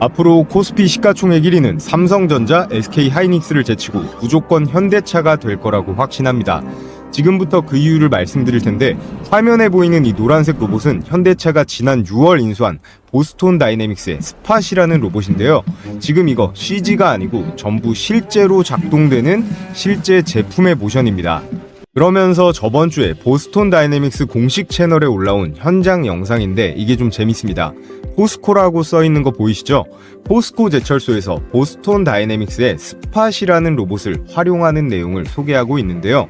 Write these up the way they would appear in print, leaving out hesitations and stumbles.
앞으로 코스피 시가총액 1위는 삼성전자, SK하이닉스를 제치고 무조건 현대차가 될 거라고 확신합니다. 지금부터 그 이유를 말씀드릴 텐데, 화면에 보이는 이 노란색 로봇은 현대차가 지난 6월 인수한 보스톤 다이내믹스의 스팟이라는 로봇인데요. 지금 이거 CG가 아니고 전부 실제로 작동되는 실제 제품의 모션입니다. 그러면서 저번 주에 보스톤 다이내믹스 공식 채널에 올라온 현장 영상인데 이게 좀 재밌습니다. 포스코라고 써있는 거 보이시죠? 포스코 제철소에서 보스톤 다이내믹스의 스팟이라는 로봇을 활용하는 내용을 소개하고 있는데요.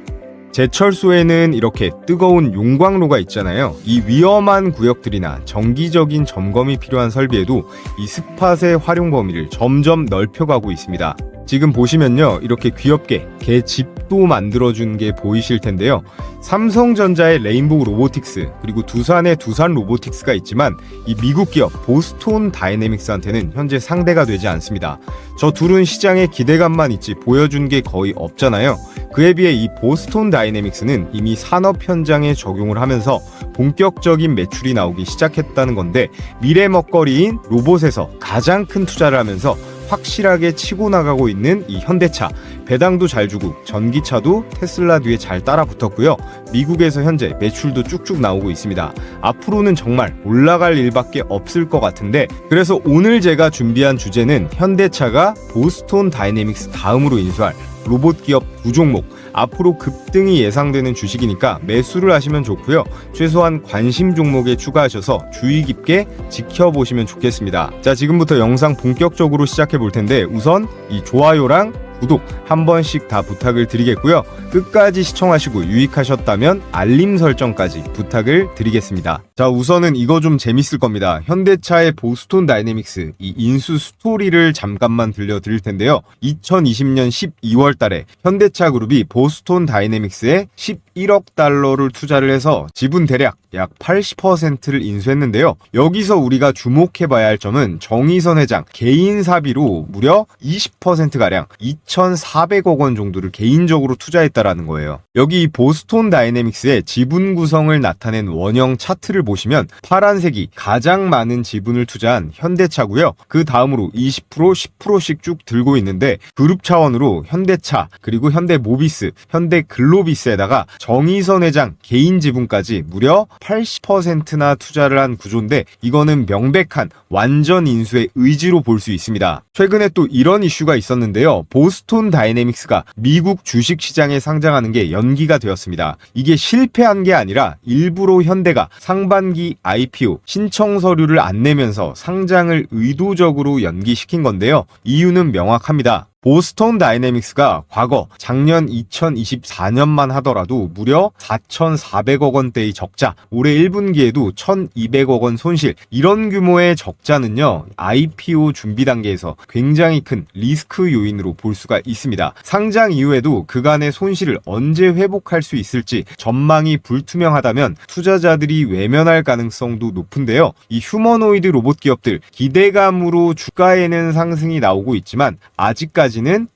제철소에는 이렇게 뜨거운 용광로가 있잖아요. 이 위험한 구역들이나 정기적인 점검이 필요한 설비에도 이 스팟의 활용 범위를 점점 넓혀가고 있습니다. 지금 보시면요, 이렇게 귀엽게 개 집도 만들어준 게 보이실 텐데요. 삼성전자의 레인보우 로보틱스, 그리고 두산의 두산 로보틱스가 있지만 이 미국 기업 보스톤 다이내믹스한테는 현재 상대가 되지 않습니다. 저 둘은 시장에 기대감만 있지 보여준 게 거의 없잖아요. 그에 비해 이 보스톤 다이내믹스는 이미 산업 현장에 적용을 하면서 본격적인 매출이 나오기 시작했다는 건데, 미래 먹거리인 로봇에서 가장 큰 투자를 하면서 확실하게 치고 나가고 있는 이 현대차, 배당도 잘 주고 전기차도 테슬라 뒤에 잘 따라 붙었고요. 미국에서 현재 매출도 쭉쭉 나오고 있습니다. 앞으로는 정말 올라갈 일밖에 없을 것 같은데, 그래서 오늘 제가 준비한 주제는 현대차가 보스톤 다이내믹스 다음으로 인수할 로봇 기업 9종목, 앞으로 급등이 예상되는 주식이니까 매수를 하시면 좋고요. 최소한 관심 종목에 추가하셔서 주의 깊게 지켜보시면 좋겠습니다. 자, 지금부터 영상 본격적으로 시작해 볼 텐데, 우선 이 좋아요랑 구독 한 번씩 다 부탁을 드리겠고요. 끝까지 시청하시고 유익하셨다면 알림 설정까지 부탁을 드리겠습니다. 자, 우선은 이거 좀 재밌을 겁니다. 현대차의 보스톤 다이내믹스 이 인수 스토리를 잠깐만 들려드릴 텐데요. 2020년 12월 달에 현대차 그룹이 보스톤 다이내믹스에 11억 달러를 투자를 해서 지분 대략 약 80%를 인수했는데요. 여기서 우리가 주목해봐야 할 점은 정의선 회장 개인 사비로 무려 20%가량 2,400억 원 정도를 개인적으로 투자했다라는 거예요. 여기 보스톤 다이내믹스의 지분 구성을 나타낸 원형 차트를 보시면 파란색이 가장 많은 지분을 투자한 현대차고요. 그 다음으로 20%, 10%씩 쭉 들고 있는데, 그룹 차원으로 현대차, 그리고 현대모비스, 현대글로비스에다가 정의선 회장 개인 지분까지 무려 80%나 투자를 한 구조인데, 이거는 명백한 완전 인수의 의지로 볼 수 있습니다. 최근에 또 이런 이슈가 있었는데요. 보스톤 다이내믹스가 미국 주식시장에 상장하는 게 연기가 되었습니다. 이게 실패한 게 아니라 일부러 현대가 상반기 IPO 신청 서류를 안 내면서 상장을 의도적으로 연기시킨 건데요. 이유는 명확합니다. 보스톤 다이내믹스가 과거 작년 2024년만 하더라도 무려 4,400억 원대의 적자, 올해 1분기에도 1,200억 원 손실, 이런 규모의 적자는요, IPO 준비 단계에서 굉장히 큰 리스크 요인으로 볼 수가 있습니다. 상장 이후에도 그간의 손실을 언제 회복할 수 있을지 전망이 불투명하다면 투자자들이 외면할 가능성도 높은데요. 이 휴머노이드 로봇 기업들 기대감으로 주가에는 상승이 나오고 있지만 아직까지는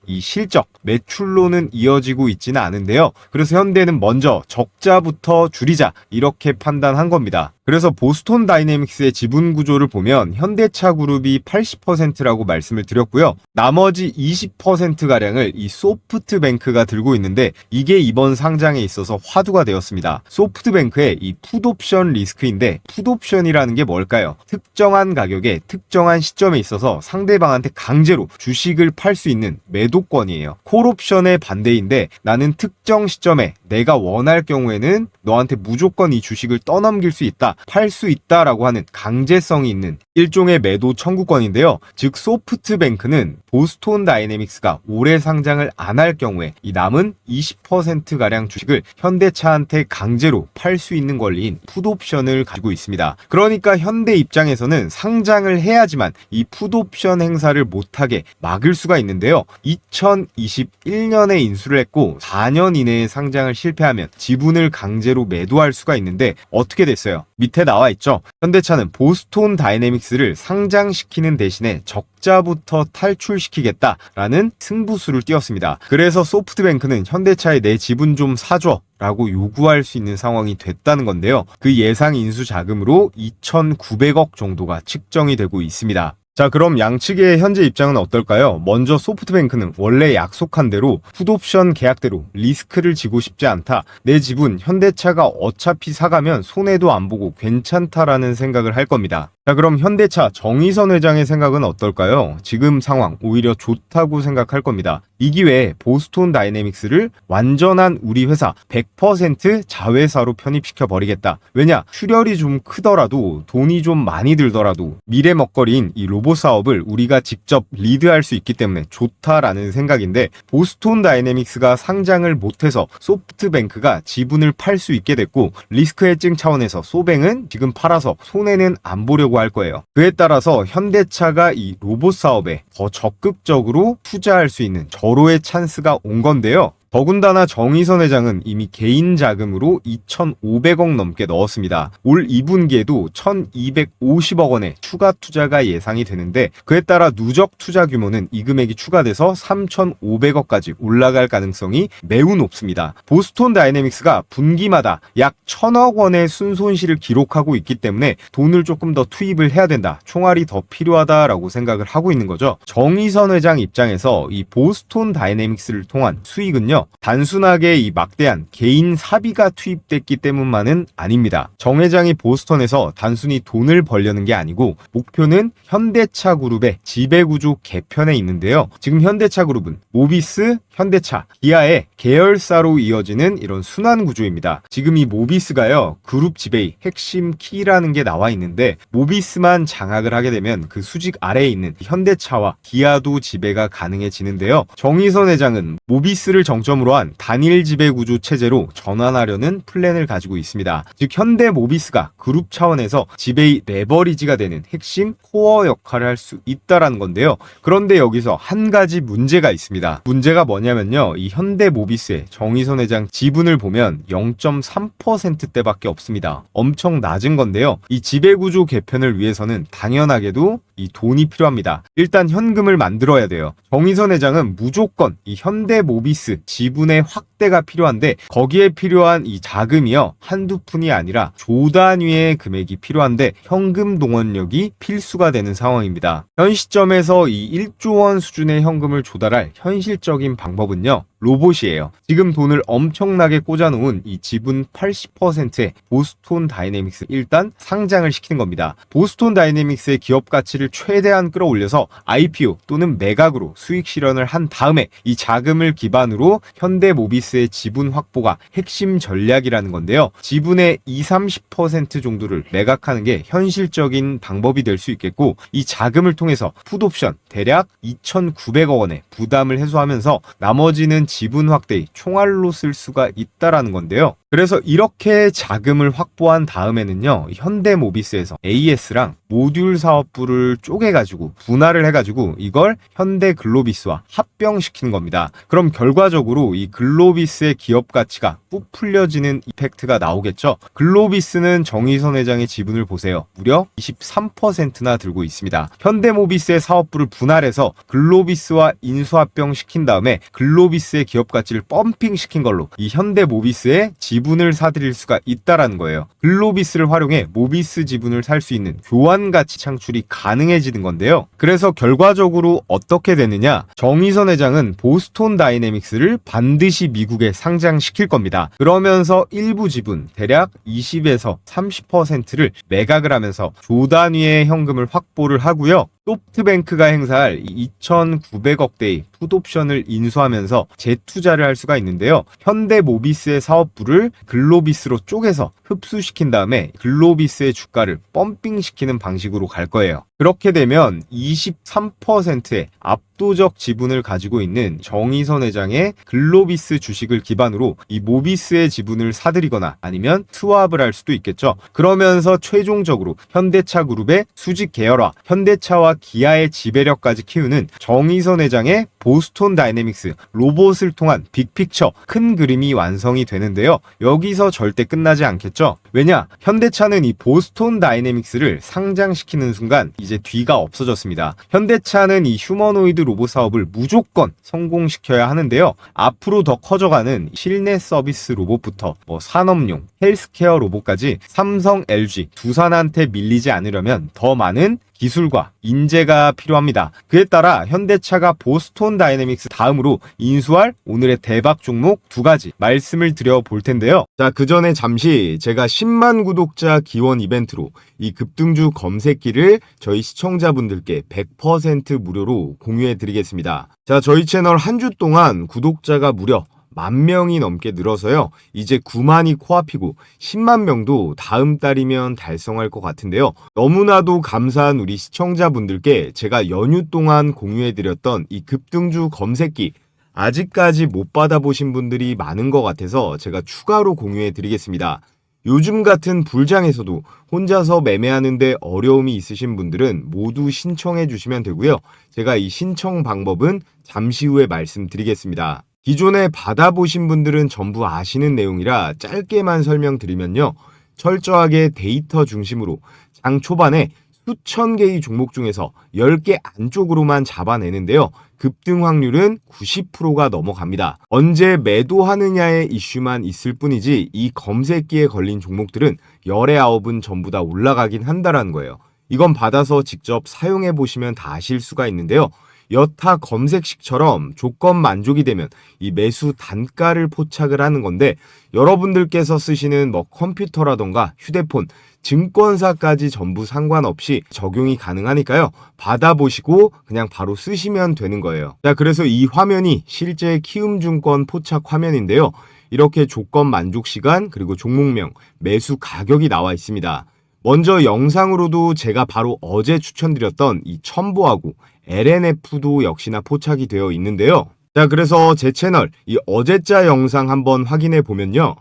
이 실적, 매출로는 이어지고 있지는 않은데요. 그래서 현대는 먼저 적자부터 줄이자, 이렇게 판단한 겁니다. 그래서 보스톤 다이내믹스의 지분 구조를 보면 현대차 그룹이 80%라고 말씀을 드렸고요. 나머지 20%가량을 이 소프트뱅크가 들고 있는데, 이게 이번 상장에 있어서 화두가 되었습니다. 소프트뱅크의 이 풋옵션 리스크인데, 풋옵션이라는 게 뭘까요? 특정한 가격에 특정한 시점에 있어서 상대방한테 강제로 주식을 팔 수 있는 매도권이에요. 콜옵션의 반대인데, 나는 특정 시점에 내가 원할 경우에는 너한테 무조건 이 주식을 떠넘길 수 있다, 팔 수 있다라고 하는 강제성이 있는 일종의 매도 청구권인데요. 즉 소프트뱅크는 보스톤 다이내믹스가 올해 상장을 안 할 경우에 이 남은 20%가량 주식을 현대차한테 강제로 팔 수 있는 권리인 풋옵션을 가지고 있습니다. 그러니까 현대 입장에서는 상장을 해야지만 이 풋옵션 행사를 못하게 막을 수가 있는데요. 2021년에 인수를 했고 4년 이내에 상장을 실패하면 지분을 강제로 매도할 수가 있는데, 어떻게 됐어요? 밑에 나와 있죠. 현대차는 보스톤 다이내믹스를 상장시키는 대신에 적자부터 탈출시키겠다라는 승부수를 띄웠습니다. 그래서 소프트뱅크는 현대차에 내 지분 좀 사줘 라고 요구할 수 있는 상황이 됐다는 건데요. 그 예상 인수 자금으로 2,900억 정도가 측정이 되고 있습니다. 자, 그럼 양측의 현재 입장은 어떨까요? 먼저 소프트뱅크는 원래 약속한 대로 풋옵션 계약대로 리스크를 지고 싶지 않다. 내 지분 현대차가 어차피 사가면 손해도 안 보고 괜찮다라는 생각을 할 겁니다. 자, 그럼 현대차 정의선 회장의 생각은 어떨까요? 지금 상황 오히려 좋다고 생각할 겁니다. 이 기회에 보스톤 다이내믹스를 완전한 우리 회사 100% 자회사로 편입시켜 버리겠다. 왜냐? 출혈이 좀 크더라도 돈이 좀 많이 들더라도 미래 먹거리인 이 로봇 사업을 우리가 직접 리드할 수 있기 때문에 좋다라는 생각인데, 보스톤 다이내믹스가 상장을 못해서 소프트뱅크가 지분을 팔 수 있게 됐고, 리스크 해칭 차원에서 소뱅은 지금 팔아서 손해는 안 보려고 할 거예요. 그에 따라서 현대차가 이 로봇 사업에 더 적극적으로 투자할 수 있는 절호의 찬스가 온 건데요. 더군다나 정의선 회장은 이미 개인 자금으로 2,500억 넘게 넣었습니다. 올 2분기에도 1,250억 원의 추가 투자가 예상이 되는데, 그에 따라 누적 투자 규모는 이 금액이 추가돼서 3,500억까지 올라갈 가능성이 매우 높습니다. 보스톤 다이내믹스가 분기마다 약 1,000억 원의 순손실을 기록하고 있기 때문에 돈을 조금 더 투입을 해야 된다, 총알이 더 필요하다라고 생각을 하고 있는 거죠. 정의선 회장 입장에서 이 보스톤 다이내믹스를 통한 수익은요, 단순하게 이 막대한 개인 사비가 투입됐기 때문만은 아닙니다. 정 회장이 보스턴에서 단순히 돈을 벌려는 게 아니고 목표는 현대차 그룹의 지배구조 개편에 있는데요. 지금 현대차 그룹은 모비스, 현대차, 기아의 계열사로 이어지는 이런 순환 구조입니다. 지금 이 모비스가요, 그룹 지배의 핵심 키라는 게 나와 있는데, 모비스만 장악을 하게 되면 그 수직 아래에 있는 현대차와 기아도 지배가 가능해지는데요. 정의선 회장은 모비스를 정점으로 한 단일 지배 구조 체제로 전환하려는 플랜을 가지고 있습니다. 즉 현대 모비스가 그룹 차원에서 지배의 레버리지가 되는 핵심 코어 역할을 할 수 있다라는 건데요. 그런데 여기서 한 가지 문제가 있습니다. 문제가 뭐냐면요, 이 현대 모비스의 정의선 회장 지분을 보면 0.3%대밖에 없습니다. 엄청 낮은 건데요. 이 지배 구조 개편을 위해서는 당연하게도 이 돈이 필요합니다. 일단 현금을 만들어야 돼요. 정의선 회장은 무조건 이 현대 모비스 지분의 확대가 필요한데, 거기에 필요한 이 자금이요, 한두 푼이 아니라 조 단위의 금액이 필요한데 현금 동원력이 필수가 되는 상황입니다. 현 시점에서 이 1조 원 수준의 현금을 조달할 현실적인 방법은요, 로봇이에요. 지금 돈을 엄청나게 꽂아놓은 이 지분 80%의 보스톤 다이내믹스 일단 상장을 시키는 겁니다. 보스톤 다이내믹스의 기업 가치를 최대한 끌어올려서 IPO 또는 매각으로 수익 실현을 한 다음에 이 자금을 기반으로 현대 모비스의 지분 확보가 핵심 전략이라는 건데요. 지분의 20-30% 정도를 매각하는 게 현실적인 방법이 될 수 있겠고, 이 자금을 통해서 풋옵션 대략 2,900억 원의 부담을 해소하면서 나머지는 지분 확대의 총알로 쓸 수가 있다라는 건데요. 그래서 이렇게 자금을 확보한 다음에는요, 현대모비스에서 AS랑 모듈 사업부를 쪼개가지고 분할을 해가지고 이걸 현대글로비스와 합병시키는 겁니다. 그럼 결과적으로 이 글로비스의 기업 가치가 부풀려지는 이펙트가 나오겠죠. 글로비스는 정의선 회장의 지분을 보세요. 무려 23%나 들고 있습니다. 현대모비스의 사업부를 분할해서 글로비스와 인수합병시킨 다음에 글로비스의 기업 가치를 펌핑시킨 걸로 이 현대모비스의 지분을 사들일 수가 있다라는 거예요. 글로비스를 활용해 모비스 지분을 살 수 있는 교환 가치 창출이 가능해지는 건데요. 그래서 결과적으로 어떻게 되느냐? 정의선 회장은 보스톤 다이내믹스를 반드시 미국에 상장시킬 겁니다. 그러면서 일부 지분 대략 20에서 30%를 매각을 하면서 조 단위의 현금을 확보를 하고요. 소프트뱅크가 행사할 2,900억대의 풋옵션을 인수하면서 재투자를 할 수가 있는데요. 현대모비스의 사업부를 글로비스로 쪼개서 흡수시킨 다음에 글로비스의 주가를 펌핑시키는 방식으로 갈 거예요. 그렇게 되면 23%의 압도적 지분을 가지고 있는 정의선 회장의 글로비스 주식을 기반으로 이 모비스의 지분을 사들이거나 아니면 스왑을 할 수도 있겠죠. 그러면서 최종적으로 현대차 그룹의 수직 계열화, 현대차와 기아의 지배력까지 키우는 정의선 회장의 보스톤 다이내믹스 로봇을 통한 빅픽처, 큰 그림이 완성이 되는데요. 여기서 절대 끝나지 않겠죠. 왜냐? 현대차는 이 보스톤 다이내믹스를 상장시키는 순간 이제 뒤가 없어졌습니다. 현대차는 이 휴머노이드 로봇 사업을 무조건 성공시켜야 하는데요. 앞으로 더 커져가는 실내 서비스 로봇부터 산업용, 헬스케어 로봇까지 삼성, LG, 두산한테 밀리지 않으려면 더 많은 기술과 인재가 필요합니다. 그에 따라 현대차가 보스톤 다이내믹스 다음으로 인수할 오늘의 대박 종목 두 가지 말씀을 드려 볼 텐데요. 자, 그 전에 잠시 제가 10만 구독자 기원 이벤트로 이 급등주 검색기를 저희 시청자분들께 100% 무료로 공유해 드리겠습니다. 자, 저희 채널 한 주 동안 구독자가 무려 10,000명이 넘게 늘어서요. 이제 9만이 코앞이고 10만 명도 다음 달이면 달성할 것 같은데요. 너무나도 감사한 우리 시청자분들께 제가 연휴 동안 공유해드렸던 이 급등주 검색기 아직까지 못 받아보신 분들이 많은 것 같아서 제가 추가로 공유해드리겠습니다. 요즘 같은 불장에서도 혼자서 매매하는데 어려움이 있으신 분들은 모두 신청해 주시면 되고요. 제가 이 신청 방법은 잠시 후에 말씀드리겠습니다. 기존에 받아보신 분들은 전부 아시는 내용이라 짧게만 설명드리면요. 철저하게 데이터 중심으로 장 초반에 수천 개의 종목 중에서 10개 안쪽으로만 잡아내는데요. 급등 확률은 90%가 넘어갑니다. 언제 매도하느냐의 이슈만 있을 뿐이지 이 검색기에 걸린 종목들은 열의 9은 전부 다 올라가긴 한다라는 거예요. 이건 받아서 직접 사용해 보시면 다 아실 수가 있는데요. 여타 검색식처럼 조건 만족이 되면 이 매수 단가를 포착을 하는 건데 여러분들께서 쓰시는 컴퓨터라던가 휴대폰, 증권사까지 전부 상관없이 적용이 가능하니까요. 받아보시고 그냥 바로 쓰시면 되는 거예요. 자, 그래서 이 화면이 실제 키움증권 포착 화면인데요. 이렇게 조건 만족 시간 그리고 종목명, 매수 가격이 나와 있습니다. 먼저 영상으로도 제가 바로 어제 추천드렸던 이 첨보하고 LNF도 역시나 포착이 되어 있는데요. 자, 그래서 제 채널 이 어제자 영상 한번 확인해 보면요.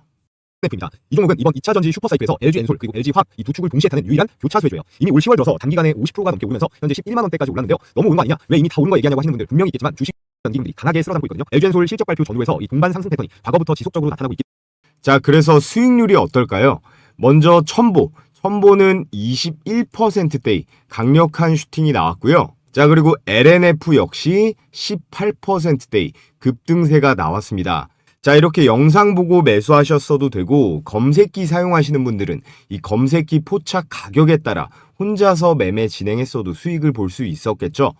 입니다. 이 종목은 이번 2차 전지 슈퍼사이클에서 LG 엔솔 그리고 LG 화학 이 두 축을 동시에 타는 유일한 교차 수혜주예요. 이미 올 10월 들어서 단기간에 50%가 넘게 오르면서 현재 11만 원대까지 올랐는데요. 너무 오른 거 아니냐? 왜 이미 다 오른 거 얘기하냐고 하시는 분들 분명히 있겠지만 주식 연기분들이 강하게 쓸어담고 있거든요. LG 엔솔 실적 발표 전후에서 이 동반 상승 패턴이 과거부터 지속적으로 나타나고 있기. 자, 그래서 수익률이 어떨까요? 먼저 첨보는 21%대의 강력한 슈팅이 나왔고요. 자, 그리고 LNF 역시 18%대의 급등세가 나왔습니다. 자, 이렇게 영상 보고 매수하셨어도 되고 검색기 사용하시는 분들은 이 검색기 포착 가격에 따라 혼자서 매매 진행했어도 수익을 볼 수 있었겠죠.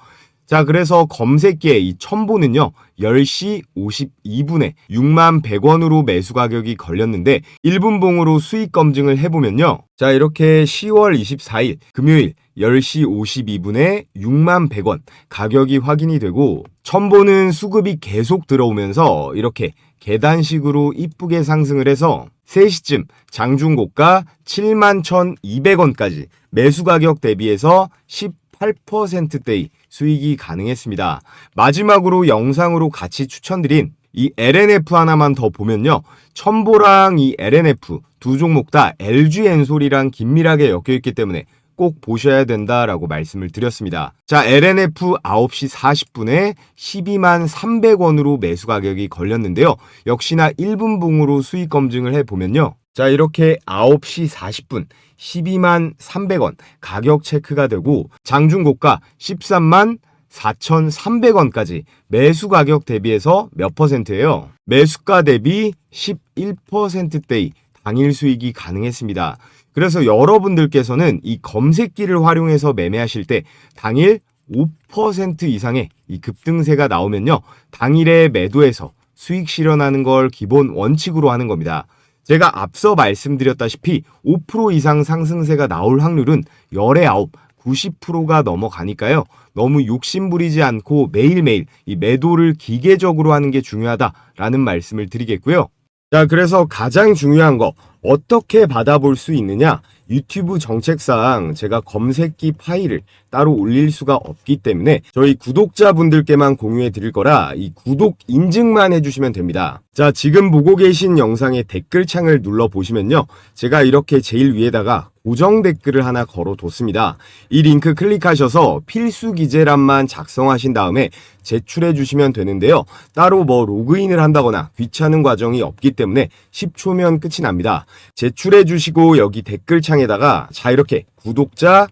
자, 그래서 검색기에 이 첨보는요 10시 52분에 6만 100원으로 매수 가격이 걸렸는데 1분 봉으로 수익 검증을 해보면요, 자, 이렇게 10월 24일 금요일 10시 52분에 6만 100원 가격이 확인이 되고 첨보는 수급이 계속 들어오면서 이렇게 계단식으로 이쁘게 상승을 해서 3시쯤 장중고가 7만 1,200원까지 매수 가격 대비해서 18%대의 수익이 가능했습니다. 마지막으로 영상으로 같이 추천드린 이 LNF 하나만 더 보면요. 첨보랑 이 LNF 두 종목 다 LG 엔솔이랑 긴밀하게 엮여있기 때문에 꼭 보셔야 된다라고 말씀을 드렸습니다. 자, LNF 9시 40분에 12만 300원으로 매수 가격이 걸렸는데요. 역시나 1분 봉으로 수익 검증을 해보면요. 자, 이렇게 9시 40분 12만 300원 가격 체크가 되고 장중고가 13만 4,300원까지 매수 가격 대비해서 몇 퍼센트예요? 매수가 대비 11%대의 당일 수익이 가능했습니다. 그래서 여러분들께서는 이 검색기를 활용해서 매매하실 때 당일 5% 이상의 이 급등세가 나오면요, 당일에 매도해서 수익 실현하는 걸 기본 원칙으로 하는 겁니다. 제가 앞서 말씀드렸다시피 5% 이상 상승세가 나올 확률은 열의 9, 90%가 넘어가니까요. 너무 욕심부리지 않고 매일매일 이 매도를 기계적으로 하는 게 중요하다라는 말씀을 드리겠고요. 자, 그래서 가장 중요한 거 어떻게 받아볼 수 있느냐? 유튜브 정책상 제가 검색기 파일을 따로 올릴 수가 없기 때문에 저희 구독자분들께만 공유해 드릴 거라 이 구독 인증만 해주시면 됩니다. 자, 지금 보고 계신 영상의 댓글창을 눌러보시면요, 제가 이렇게 제일 위에다가 고정 댓글을 하나 걸어뒀습니다. 이 링크 클릭하셔서 필수 기재란만 작성하신 다음에 제출해 주시면 되는데요. 따로 로그인을 한다거나 귀찮은 과정이 없기 때문에 10초면 끝이 납니다. 제출해 주시고 여기 댓글창에다가 자, 이렇게 구독자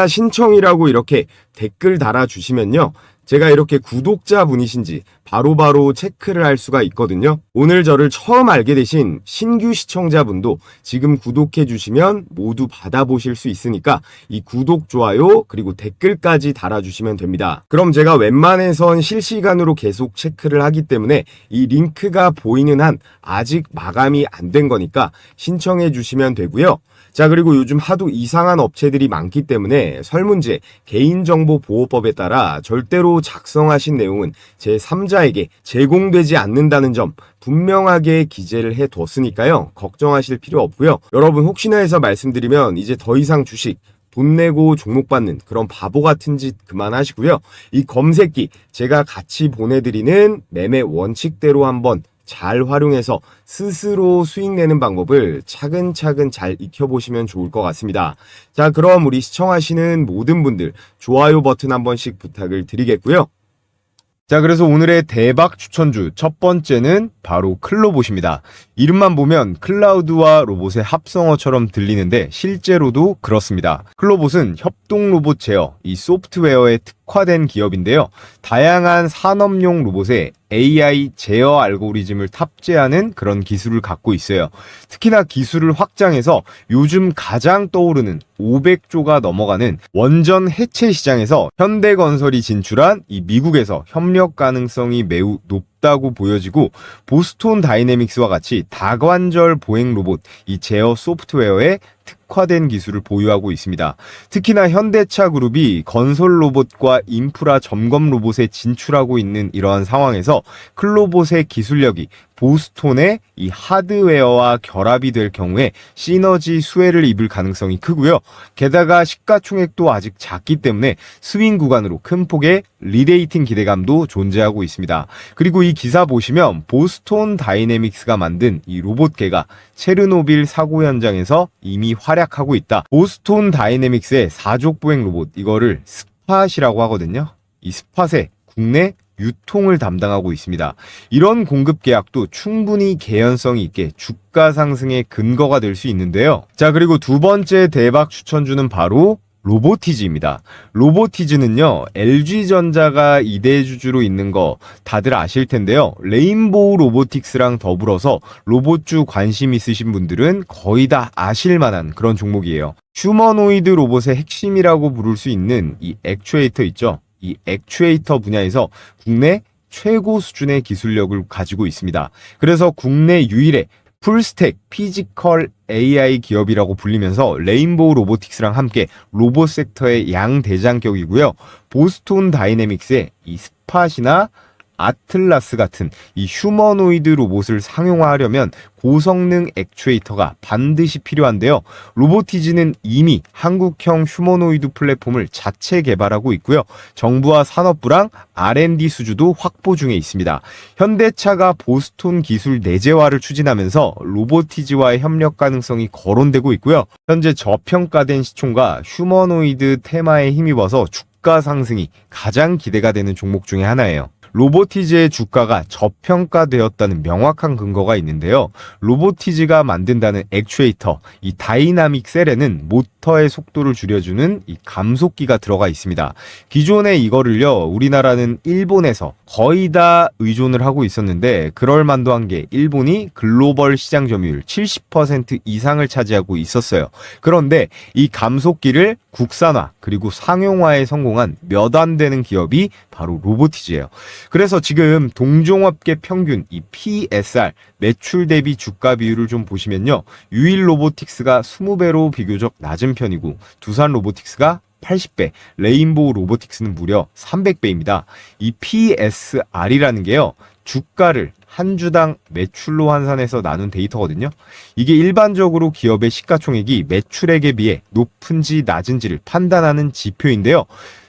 신청이라고 이렇게 댓글 달아주시면요, 제가 이렇게 구독자분이신지 바로바로 체크를 할 수가 있거든요. 오늘 저를 처음 알게 되신 신규 시청자분도 지금 구독해 주시면 모두 받아보실 수 있으니까 이 구독, 좋아요, 그리고 댓글까지 달아주시면 됩니다. 그럼 제가 웬만해선 실시간으로 계속 체크를 하기 때문에 이 링크가 보이는 한 아직 마감이 안 된 거니까 신청해 주시면 되고요. 자, 그리고 요즘 하도 이상한 업체들이 많기 때문에 설문제 개인정보보호법에 따라 절대로 작성하신 내용은 제3자에게 제공되지 않는다는 점 분명하게 기재를 해뒀으니까요. 걱정하실 필요 없고요. 여러분 혹시나 해서 말씀드리면 이제 더 이상 주식 돈 내고 종목 받는 그런 바보 같은 짓 그만하시고요. 이 검색기 제가 같이 보내드리는 매매 원칙대로 한번 잘 활용해서 스스로 수익 내는 방법을 차근차근 잘 익혀보시면 좋을 것 같습니다. 자, 그럼 우리 시청하시는 모든 분들 좋아요 버튼 한 번씩 부탁을 드리겠고요. 자, 그래서 오늘의 대박 추천주 첫 번째는 바로 클로봇입니다. 이름만 보면 클라우드와 로봇의 합성어처럼 들리는데 실제로도 그렇습니다. 클로봇은 협동 로봇 제어, 이 소프트웨어에 특화된 기업인데요. 다양한 산업용 로봇에 AI 제어 알고리즘을 탑재하는 그런 기술을 갖고 있어요. 특히나 기술을 확장해서 요즘 가장 떠오르는 500조가 넘어가는 원전 해체 시장에서 현대건설이 진출한 이 미국에서 협력 가능성이 매우 높다고 보여지고 보스톤 다이내믹스와 같이 다관절 보행 로봇 이 제어 소프트웨어에 특화된 기술을 보유하고 있습니다. 특히나 현대차 그룹이 건설 로봇과 인프라 점검 로봇에 진출하고 있는 이러한 상황에서 클로봇의 기술력이 보스톤의 이 하드웨어와 결합이 될 경우에 시너지 수혜를 입을 가능성이 크고요. 게다가 시가총액도 아직 작기 때문에 스윙 구간으로 큰 폭의 리레이팅 기대감도 존재하고 있습니다. 그리고 이 기사 보시면 보스톤 다이내믹스가 만든 이 로봇계가 체르노빌 사고 현장에서 이미 활약하고 있다. 보스톤 다이내믹스의 사족보행 로봇 이거를 스팟이라고 하거든요. 이 스팟의 국내 유통을 담당하고 있습니다. 이런 공급 계약도 충분히 개연성이 있게 주가 상승의 근거가 될 수 있는데요. 자, 그리고 두 번째 대박 추천주는 바로 로보티즈입니다. 로보티즈는요, LG전자가 2대 주주로 있는 거 다들 아실 텐데요. 레인보우 로보틱스랑 더불어서 로봇주 관심 있으신 분들은 거의 다 아실 만한 그런 종목이에요. 휴머노이드 로봇의 핵심이라고 부를 수 있는 이 액추에이터 있죠. 이 액추에이터 분야에서 국내 최고 수준의 기술력을 가지고 있습니다. 그래서 국내 유일의 풀스택 피지컬 AI 기업이라고 불리면서 레인보우 로보틱스랑 함께 로봇 섹터의 양대장격이고요. 보스톤 다이내믹스의 이 스팟이나 아틀라스 같은 이 휴머노이드 로봇을 상용화하려면 고성능 액추에이터가 반드시 필요한데요. 로보티즈는 이미 한국형 휴머노이드 플랫폼을 자체 개발하고 있고요. 정부와 산업부랑 R&D 수주도 확보 중에 있습니다. 현대차가 보스톤 기술 내재화를 추진하면서 로보티즈와의 협력 가능성이 거론되고 있고요. 현재 저평가된 시총과 휴머노이드 테마에 힘입어서 주가 상승이 가장 기대가 되는 종목 중에 하나예요. 로보티즈의 주가가 저평가되었다는 명확한 근거가 있는데요. 로보티즈가 만든다는 액추에이터, 이 다이나믹 셀에는 모터의 속도를 줄여주는 이 감속기가 들어가 있습니다. 기존에 이거를요, 우리나라는 일본에서 거의 다 의존을 하고 있었는데 그럴 만도 한 게 일본이 글로벌 시장 점유율 70% 이상을 차지하고 있었어요. 그런데 이 감속기를 국산화 그리고 상용화에 성공한 몇 안 되는 기업이 바로 로보티즈예요. 그래서 지금 동종업계 평균 이 PSR 매출 대비 주가 비율을 좀 보시면요. 유일 로보틱스가 20배로 비교적 낮은 편이고 두산 로보틱스가 80배, 레인보우 로보틱스는 무려 300배입니다. 이 PSR이라는 게요. 주가를 한 주당 매출로 환산해서 나눈 데이터거든요. 이게 일반적으로 기업의 시가총액이 매출액에 비해 높은지 낮은지를 판단하는 지표인데요.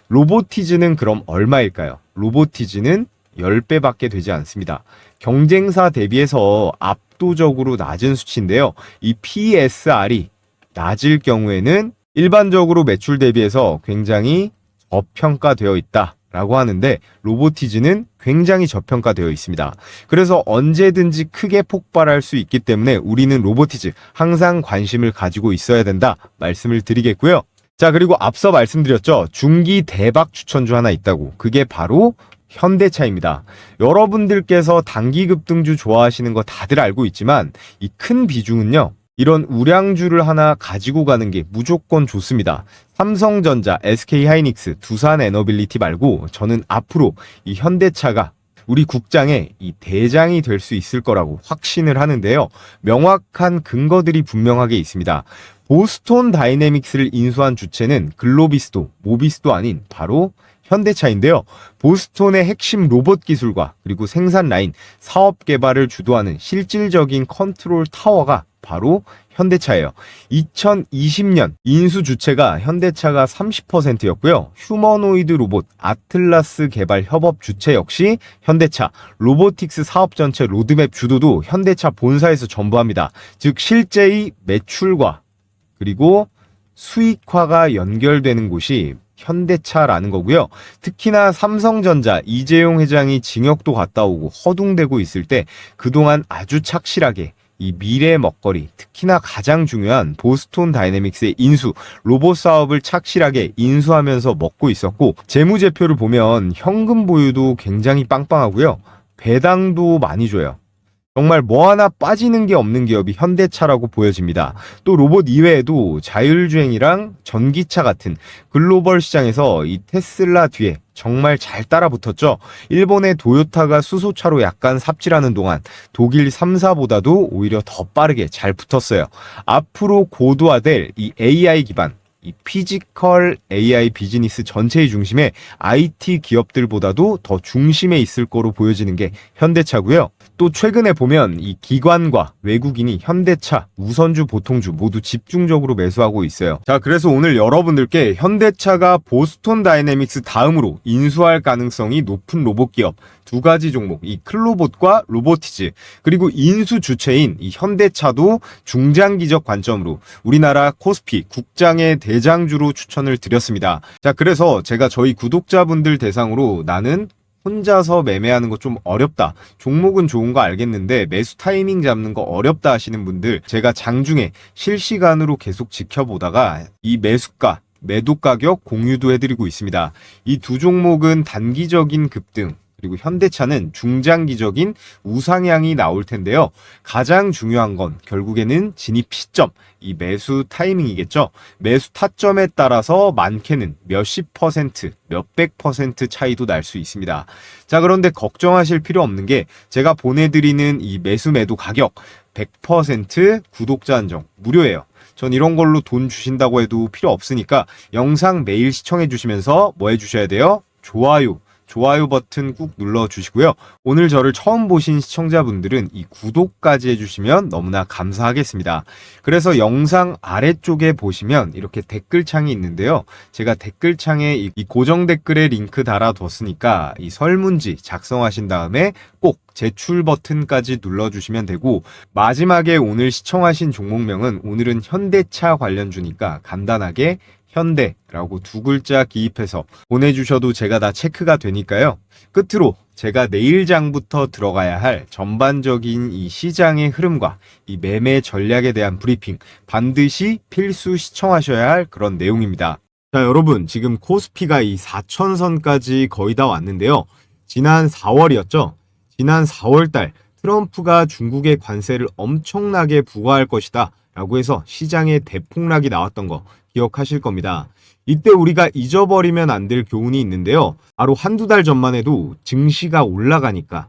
로보티즈는 그럼 얼마일까요? 로보티즈는 10배밖에 되지 않습니다. 경쟁사 대비해서 압도적으로 낮은 수치인데요. 이 PSR이 낮을 경우에는 일반적으로 매출 대비해서 굉장히 저평가되어 있다라고 하는데 로보티즈는 굉장히 저평가되어 있습니다. 그래서 언제든지 크게 폭발할 수 있기 때문에 우리는 로보티즈 항상 관심을 가지고 있어야 된다 말씀을 드리겠고요. 자, 그리고 앞서 말씀드렸죠. 중기 대박 추천주 하나 있다고. 그게 바로 현대차입니다. 여러분들께서 단기 급등주 좋아하시는 거 다들 알고 있지만 이 큰 비중은요. 이런 우량주를 하나 가지고 가는 게 무조건 좋습니다. 삼성전자, SK하이닉스, 두산에너빌리티 말고 저는 앞으로 이 현대차가 우리 국장의 이 대장이 될 수 있을 거라고 확신을 하는데요. 명확한 근거들이 분명하게 있습니다. 보스톤 다이내믹스를 인수한 주체는 글로비스도, 모비스도 아닌 바로 현대차인데요. 보스톤의 핵심 로봇 기술과 그리고 생산 라인, 사업 개발을 주도하는 실질적인 컨트롤 타워가 바로 현대차예요. 2020년 인수 주체가 현대차가 30%였고요. 휴머노이드 로봇 아틀라스 개발 협업 주체 역시 현대차, 로보틱스 사업 전체 로드맵 주도도 현대차 본사에서 전부합니다. 즉 실제의 매출과 그리고 수익화가 연결되는 곳이 현대차라는 거고요. 특히나 삼성전자 이재용 회장이 징역도 갔다 오고 허둥대고 있을 때 그동안 아주 착실하게 이 미래 먹거리, 특히나 가장 중요한 보스톤 다이내믹스의 인수, 로봇 사업을 착실하게 인수하면서 먹고 있었고, 재무제표를 보면 현금 보유도 굉장히 빵빵하고요. 배당도 많이 줘요. 정말 뭐 하나 빠지는 게 없는 기업이 현대차라고 보여집니다. 또 로봇 이외에도 자율주행이랑 전기차 같은 글로벌 시장에서 이 테슬라 뒤에 정말 잘 따라붙었죠. 일본의 도요타가 수소차로 약간 삽질하는 동안 독일 3사보다도 오히려 더 빠르게 잘 붙었어요. 앞으로 고도화될 이 AI 기반, 이 피지컬 AI 비즈니스 전체의 중심에 IT 기업들보다도 더 중심에 있을 거로 보여지는 게 현대차고요. 또 최근에 보면 이 기관과 외국인이 현대차, 우선주, 보통주 모두 집중적으로 매수하고 있어요. 자, 그래서 오늘 여러분들께 현대차가 보스톤 다이내믹스 다음으로 인수할 가능성이 높은 로봇 기업 두 가지 종목, 이 클로봇과 로보티즈, 그리고 인수 주체인 이 현대차도 중장기적 관점으로 우리나라 코스피 국장의 대장주로 추천을 드렸습니다. 자, 그래서 제가 저희 구독자분들 대상으로 나는 혼자서 매매하는 거 좀 어렵다. 종목은 좋은 거 알겠는데 매수 타이밍 잡는 거 어렵다 하시는 분들, 제가 장중에 실시간으로 계속 지켜보다가 이 매수가, 매도 가격 공유도 해드리고 있습니다. 이 두 종목은 단기적인 급등, 그리고 현대차는 중장기적인 우상향이 나올 텐데요. 가장 중요한 건 결국에는 진입 시점, 이 매수 타이밍이겠죠. 매수 타점에 따라서 많게는 몇십 퍼센트, 몇백 퍼센트 차이도 날 수 있습니다. 자, 그런데 걱정하실 필요 없는 게 제가 보내드리는 이 매수 매도 가격 100% 구독자 한정 무료예요. 전 이런 걸로 돈 주신다고 해도 필요 없으니까 영상 매일 시청해 주시면서 뭐 해주셔야 돼요? 좋아요 버튼 꾹 눌러주시고요. 오늘 저를 처음 보신 시청자분들은 이 구독까지 해주시면 너무나 감사하겠습니다. 그래서 영상 아래쪽에 보시면 이렇게 댓글창이 있는데요. 제가 댓글창에 이 고정 댓글에 링크 달아뒀으니까 이 설문지 작성하신 다음에 꼭 제출 버튼까지 눌러주시면 되고, 마지막에 오늘 시청하신 종목명은 오늘은 현대차 관련주니까 간단하게 현대라고 두 글자 기입해서 보내주셔도 제가 다 체크가 되니까요. 끝으로 제가 내일장부터 들어가야 할 전반적인 이 시장의 흐름과 이 매매 전략에 대한 브리핑 반드시 필수 시청하셔야 할 그런 내용입니다. 자, 여러분, 지금 코스피가 이 4천선까지 거의 다 왔는데요. 지난 4월이었죠. 지난 4월달 트럼프가 중국의 관세를 엄청나게 부과할 것이다 라고 해서 시장에 대폭락이 나왔던 거 기억하실 겁니다. 이때 우리가 잊어버리면 안 될 교훈이 있는데요. 바로 한두 달 전만 해도 증시가 올라가니까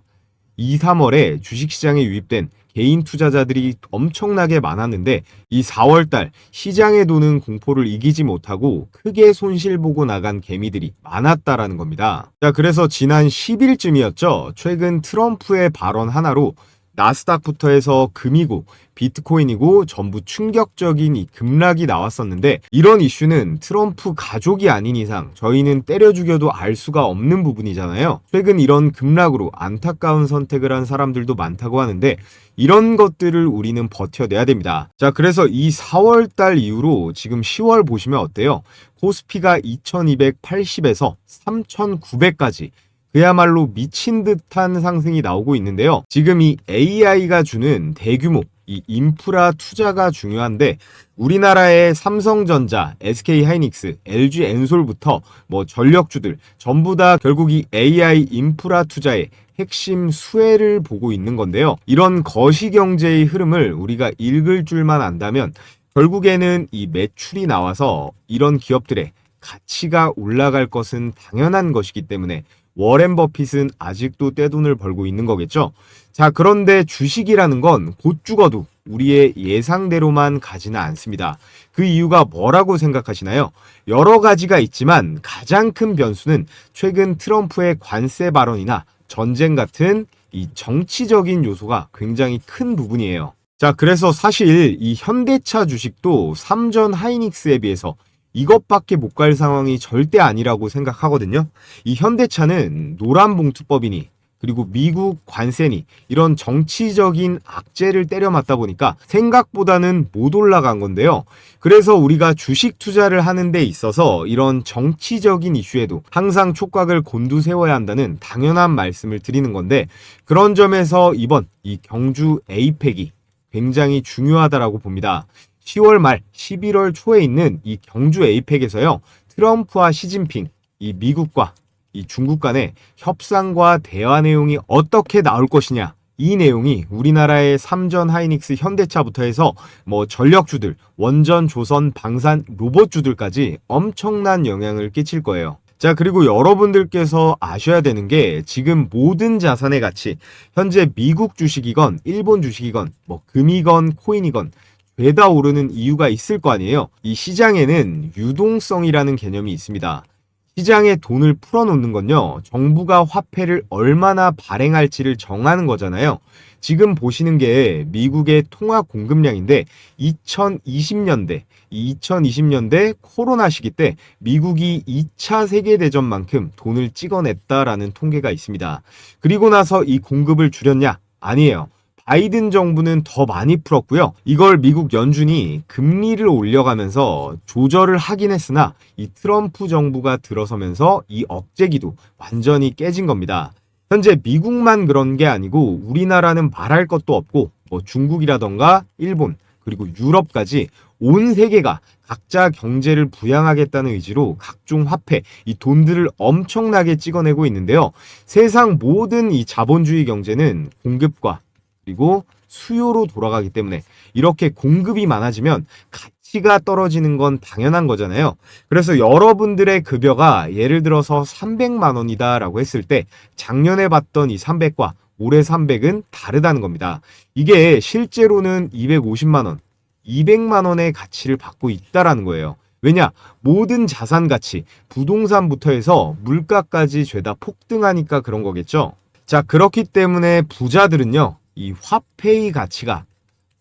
2, 3월에 주식시장에 유입된 개인 투자자들이 엄청나게 많았는데 이 4월달 시장에 도는 공포를 이기지 못하고 크게 손실 보고 나간 개미들이 많았다라는 겁니다. 자, 그래서 지난 10일쯤이었죠. 최근 트럼프의 발언 하나로 나스닥부터 해서 금이고 비트코인이고 전부 충격적인 이 급락이 나왔었는데, 이런 이슈는 트럼프 가족이 아닌 이상 저희는 때려 죽여도 알 수가 없는 부분이잖아요. 최근 이런 급락으로 안타까운 선택을 한 사람들도 많다고 하는데 이런 것들을 우리는 버텨내야 됩니다. 자, 그래서 이 4월달 이후로 지금 10월 보시면 어때요? 코스피가 2280에서 3900까지 그야말로 미친 듯한 상승이 나오고 있는데요. 지금 이 AI가 주는 대규모 이 인프라 투자가 중요한데 우리나라의 삼성전자, SK하이닉스, LG엔솔부터 뭐 전력주들 전부 다 결국 이 AI 인프라 투자에 핵심 수혜를 보고 있는 건데요. 이런 거시경제의 흐름을 우리가 읽을 줄만 안다면 결국에는 이 매출이 나와서 이런 기업들의 가치가 올라갈 것은 당연한 것이기 때문에 워렌 버핏은 아직도 떼돈을 벌고 있는 거겠죠. 자, 그런데 주식이라는 건 곧 죽어도 우리의 예상대로만 가지는 않습니다. 그 이유가 뭐라고 생각하시나요? 여러 가지가 있지만 가장 큰 변수는 최근 트럼프의 관세 발언이나 전쟁 같은 이 정치적인 요소가 굉장히 큰 부분이에요. 자, 그래서 사실 이 현대차 주식도 삼전 하이닉스에 비해서 이것밖에 못 갈 상황이 절대 아니라고 생각하거든요. 이 현대차는 노란봉투법이니 그리고 미국 관세니 이런 정치적인 악재를 때려 맞다 보니까 생각보다는 못 올라간 건데요. 그래서 우리가 주식 투자를 하는 데 있어서 이런 정치적인 이슈에도 항상 촉각을 곤두세워야 한다는 당연한 말씀을 드리는 건데, 그런 점에서 이번 이 경주 에이펙이 굉장히 중요하다라고 봅니다. 10월 말 11월 초에 있는 이 경주 에이펙에서요, 트럼프와 시진핑, 이 미국과 이 중국 간의 협상과 대화 내용이 어떻게 나올 것이냐, 이 내용이 우리나라의 삼전 하이닉스 현대차부터 해서 뭐 전력주들, 원전, 조선, 방산, 로봇주들까지 엄청난 영향을 끼칠 거예요. 자, 그리고 여러분들께서 아셔야 되는 게 지금 모든 자산의 가치, 현재 미국 주식이건 일본 주식이건 뭐 금이건 코인이건 죄다 오르는 이유가 있을 거 아니에요. 이 시장에는 유동성이라는 개념이 있습니다. 시장에 돈을 풀어놓는 건요, 정부가 화폐를 얼마나 발행할지를 정하는 거잖아요. 지금 보시는 게 미국의 통화 공급량인데 2020년대 코로나 시기 때 미국이 2차 세계대전만큼 돈을 찍어냈다라는 통계가 있습니다. 그리고 나서 이 공급을 줄였냐? 아니에요. 바이든 정부는 더 많이 풀었고요. 이걸 미국 연준이 금리를 올려가면서 조절을 하긴 했으나 이 트럼프 정부가 들어서면서 이 억제기도 완전히 깨진 겁니다. 현재 미국만 그런 게 아니고 우리나라는 말할 것도 없고 뭐 중국이라던가 일본 그리고 유럽까지 온 세계가 각자 경제를 부양하겠다는 의지로 각종 화폐, 이 돈들을 엄청나게 찍어내고 있는데요. 세상 모든 이 자본주의 경제는 공급과 그리고 수요로 돌아가기 때문에 이렇게 공급이 많아지면 가치가 떨어지는 건 당연한 거잖아요. 그래서 여러분들의 급여가 예를 들어서 300만 원이다 라고 했을 때 작년에 봤던 이 300과 올해 300은 다르다는 겁니다. 이게 실제로는 250만 원, 200만 원의 가치를 받고 있다라는 거예요. 왜냐? 모든 자산 가치, 부동산부터 해서 물가까지 죄다 폭등하니까 그런 거겠죠. 자, 그렇기 때문에 부자들은요, 이 화폐의 가치가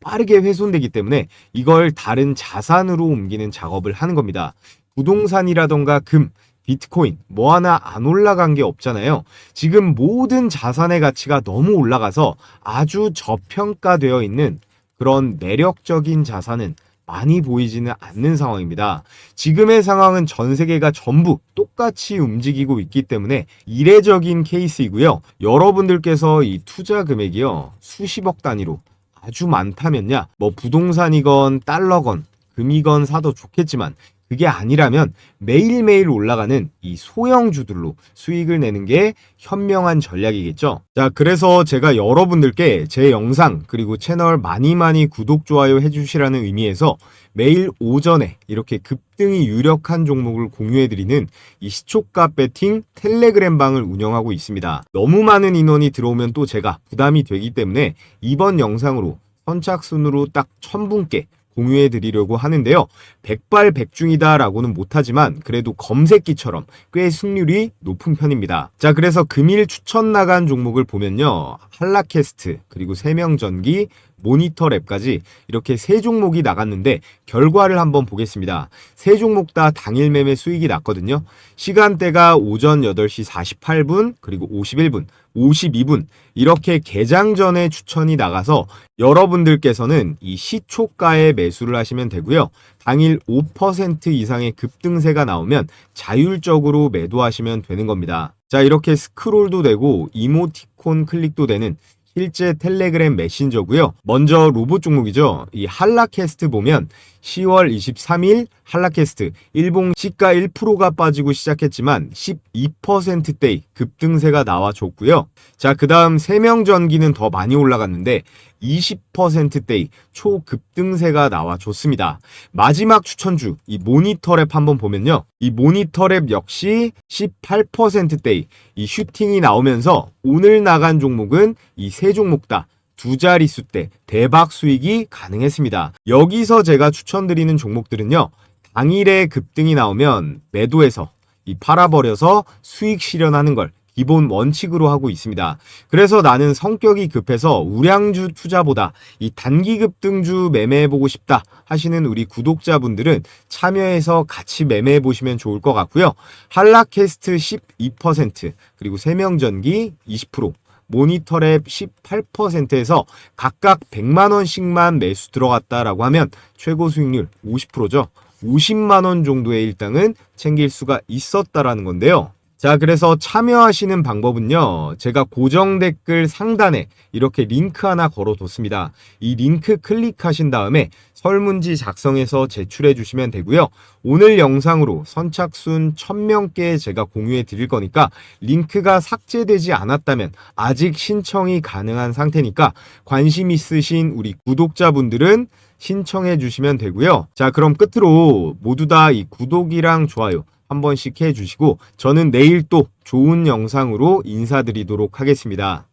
빠르게 훼손되기 때문에 이걸 다른 자산으로 옮기는 작업을 하는 겁니다. 부동산이라던가 금, 비트코인 뭐 하나 안 올라간 게 없잖아요. 지금 모든 자산의 가치가 너무 올라가서 아주 저평가되어 있는 그런 매력적인 자산은 많이 보이지는 않는 상황입니다. 지금의 상황은 전 세계가 전부 똑같이 움직이고 있기 때문에 이례적인 케이스이고요. 여러분들께서 이 투자 금액이요, 수십억 단위로 아주 많다면야 뭐 부동산이건 달러건 금이건 사도 좋겠지만 그게 아니라면 매일매일 올라가는 이 소형주들로 수익을 내는 게 현명한 전략이겠죠. 자, 그래서 제가 여러분들께 제 영상 그리고 채널 많이 구독, 좋아요 해주시라는 의미에서 매일 오전에 이렇게 급등이 유력한 종목을 공유해드리는 이 시초가 배팅 텔레그램 방을 운영하고 있습니다. 너무 많은 인원이 들어오면 또 제가 부담이 되기 때문에 이번 영상으로 선착순으로 딱 1000분께 공유해 드리려고 하는데요. 백발백중이다 라고는 못하지만 그래도 검색기처럼 꽤 승률이 높은 편입니다. 자, 그래서 금일 추천 나간 종목을 보면요, 한라캐스트 그리고 세명전기, 모니터랩까지 이렇게 세 종목이 나갔는데 결과를 한번 보겠습니다. 세 종목 다 당일 매매 수익이 났거든요. 시간대가 오전 8시 48분 그리고 51분 52분 이렇게 개장 전에 추천이 나가서 여러분들께서는 이 시초가에 매수를 하시면 되고요. 당일 5% 이상의 급등세가 나오면 자율적으로 매도하시면 되는 겁니다. 자, 이렇게 스크롤도 되고 이모티콘 클릭도 되는 실제 텔레그램 메신저고요. 먼저 로봇 종목이죠. 이 한라캐스트 보면 10월 23일 한라캐스트 일봉 시가 1%가 빠지고 시작했지만 12%대의 급등세가 나와줬고요. 자, 그 다음 세명전기는 더 많이 올라갔는데 20%대의 초급등세가 나와줬습니다. 마지막 추천주 이 모니터랩 한번 보면요. 이 모니터랩 역시 18%대의 이 슈팅이 나오면서 오늘 나간 종목은 이 세 종목 다 두 자릿수 대 대박 수익이 가능했습니다. 여기서 제가 추천드리는 종목들은요. 당일에 급등이 나오면 매도해서 이 팔아버려서 수익 실현하는 걸 기본 원칙으로 하고 있습니다. 그래서 나는 성격이 급해서 우량주 투자보다 이 단기 급등주 매매해보고 싶다 하시는 우리 구독자분들은 참여해서 같이 매매해보시면 좋을 것 같고요. 한라캐스트 12% 그리고 세명전기 20% 모니터랩 18%에서 각각 100만원씩만 매수 들어갔다라고 하면 최고 수익률 50%죠. 50만원 정도의 일당은 챙길 수가 있었다라는 건데요. 자, 그래서 참여하시는 방법은요. 제가 고정 댓글 상단에 이렇게 링크 하나 걸어뒀습니다. 이 링크 클릭하신 다음에 설문지 작성해서 제출해 주시면 되고요. 오늘 영상으로 선착순 1000명께 제가 공유해 드릴 거니까 링크가 삭제되지 않았다면 아직 신청이 가능한 상태니까 관심 있으신 우리 구독자분들은 신청해 주시면 되고요. 자, 그럼 끝으로 모두 다 이 구독이랑 좋아요 한 번씩 해주시고 저는 내일 또 좋은 영상으로 인사드리도록 하겠습니다.